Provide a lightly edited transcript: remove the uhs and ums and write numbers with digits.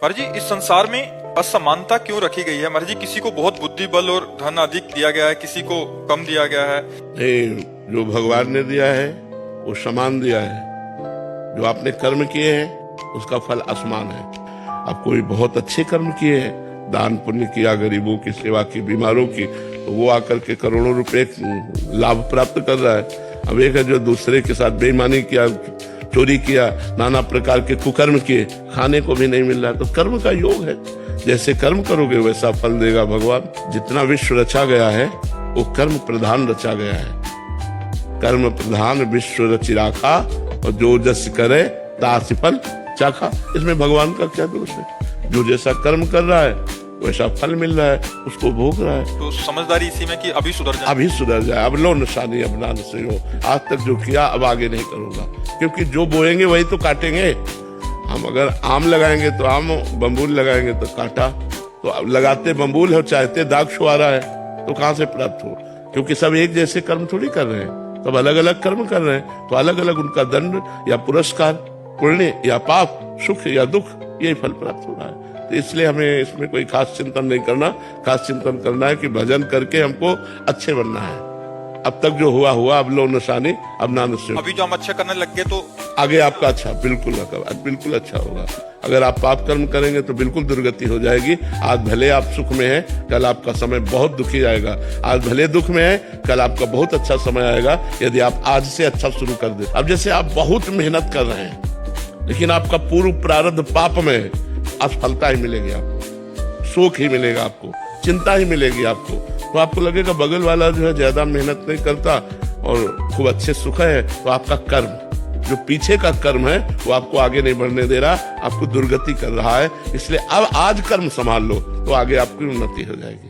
महाराज जी, इस संसार में असमानता क्यों रखी गई है? महाराज जी, किसी को बहुत बुद्धि बल और धन अधिक दिया गया है, किसी को कम दिया गया है। नहीं, जो भगवान ने दिया है वो समान दिया है। जो आपने कर्म किए हैं उसका फल असमान है। आप कोई बहुत अच्छे कर्म किए हैं, दान पुण्य किया, गरीबों की सेवा की, बीमारों की, तो वो आकर के करोड़ों रुपए लाभ प्राप्त कर रहा है। अब एक है जो दूसरे के साथ बेईमानी किया, चोरी किया, नाना प्रकार के कुकर्म किए, खाने को भी नहीं मिल रहा है। तो कर्म का योग है, जैसे कर्म करोगे वैसा फल देगा भगवान। जितना विश्व रचा गया है वो कर्म प्रधान रचा गया है। कर्म प्रधान विश्व रचि राखा, और जो जस करे तासि फल चाखा। इसमें भगवान का क्या दोष है? जो जैसा कर्म कर रहा है वैसा फल मिल रहा है, उसको भोग रहा है। तो समझदारी इसी में कि अभी सुधर जाए, अभी सुधर जाए। अब लो निशानी अपना से हो, आज तक जो किया अब आगे नहीं करूंगा, क्योंकि जो बोएंगे वही तो काटेंगे। हम अगर आम लगाएंगे तो आम, बम्बूल लगाएंगे तो कांटा। तो अब लगाते बम्बूल है, चाहते दाग छुआ है, तो कहाँ से प्राप्त हो? क्योंकि सब एक जैसे कर्म थोड़ी कर रहे हैं, सब अलग अलग कर्म कर रहे हैं, तो अलग अलग उनका दंड या पुरस्कार, पुण्य या पाप, सुख या दुख, यही फल प्राप्त हो रहा है। तो इसलिए हमें इसमें कोई खास चिंतन नहीं करना। खास चिंतन करना है कि भजन करके हमको अच्छे बनना है। अब तक जो हुआ हुआ, अब लो निशानी, अब ना निश्चय। अभी जो हम अच्छा करने लग गए तो आगे आपका अच्छा बिल्कुल अच्छा होगा। अगर आप पाप कर्म करेंगे तो बिल्कुल दुर्गति हो जाएगी। आज भले आप सुख में हैं, कल आपका समय बहुत दुखी आएगा। आज भले दुख में है, कल आपका बहुत अच्छा समय आएगा, यदि आप आज से अच्छा शुरू कर दे। अब जैसे आप बहुत मेहनत कर रहे हैं, लेकिन आपका पूर्व प्रारब्ध पाप में है, असफलता ही मिलेगी आपको, शोक ही मिलेगा आपको, चिंता ही मिलेगी आपको। तो आपको लगेगा बगल वाला जो है ज्यादा मेहनत नहीं करता और खूब अच्छे सुख है। तो आपका कर्म, जो पीछे का कर्म है, वो आपको आगे नहीं बढ़ने दे रहा, आपको दुर्गति कर रहा है। इसलिए अब आज कर्म संभाल लो तो आगे आपकी उन्नति हो जाएगी।